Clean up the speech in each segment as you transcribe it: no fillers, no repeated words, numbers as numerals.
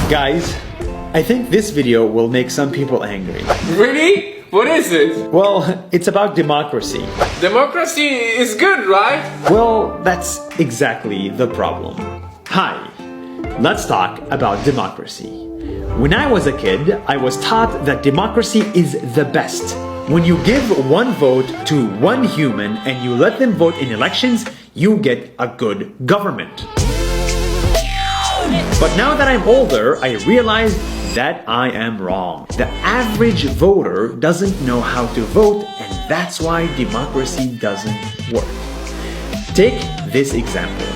Guys, I think this video will make some people angry. Really? What is it? Well, it's about democracy. Democracy is good, right? Well, that's exactly the problem. Hi, let's talk about democracy. When I was a kid, I was taught that democracy is the best. When you give one vote to one human and you let them vote in elections, you get a good government. But now that I'm older, I realize that I am wrong. The average voter doesn't know how to vote, and that's why democracy doesn't work. Take this example.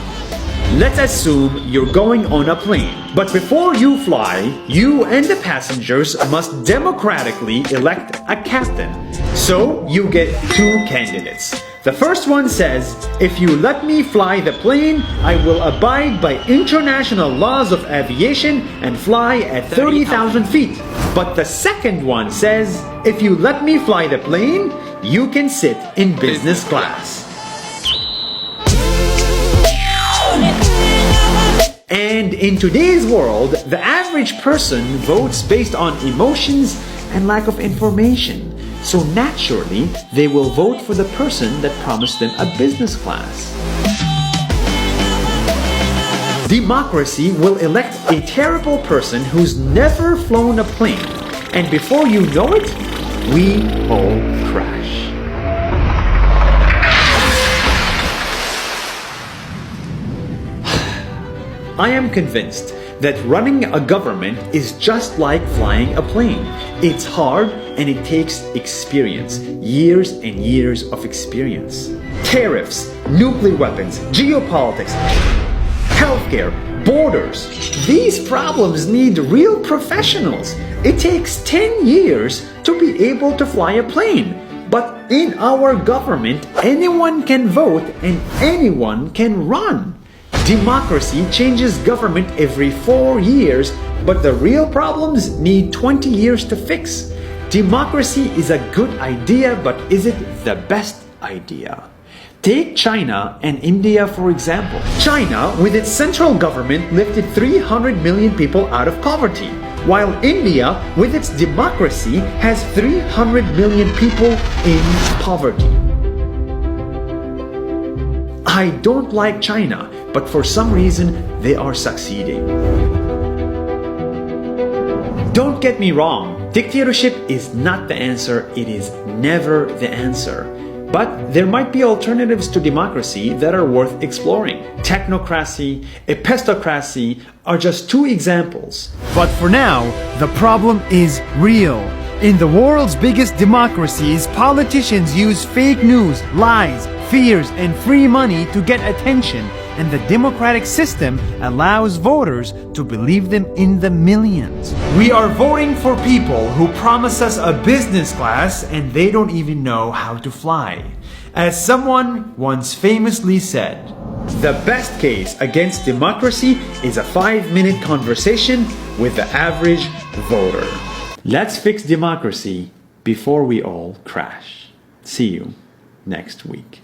Let's assume you're going on a plane, but before you fly, you and the passengers must democratically elect a captain. So you get two candidates. The first one says, if you let me fly the plane, I will abide by international laws of aviation and fly at 30,000 feet. But the second one says, if you let me fly the plane, you can sit in business class. And in today's world, the average person votes based on emotions and lack of information. So naturally, they will vote for the person that promised them a business class. Democracy will elect a terrible person who's never flown a plane. And before you know it, we all crash. I am convinced that running a government is just like flying a plane. It's hard and it takes experience, years and years of experience. Tariffs, nuclear weapons, geopolitics, healthcare, borders. These problems need real professionals. It takes 10 years to be able to fly a plane. But in our government, anyone can vote and anyone can run. Democracy changes government every 4 years, but the real problems need 20 years to fix. Democracy is a good idea, but is it the best idea? Take China and India for example. China, with its central government, lifted 300 million people out of poverty, while India, with its democracy, has 300 million people in poverty. I don't like China, but for some reason, they are succeeding. Don't get me wrong, dictatorship is not the answer, it is never the answer. But there might be alternatives to democracy that are worth exploring. Technocracy, epistocracy are just two examples. But for now, the problem is real. In the world's biggest democracies, politicians use fake news, lies, fears, and free money to get attention, and the democratic system allows voters to believe them in the millions. We are voting for people who promise us a business class and they don't even know how to fly. As someone once famously said, the best case against democracy is a 5-minute conversation with the average voter. Let's fix democracy before we all crash. See you next week.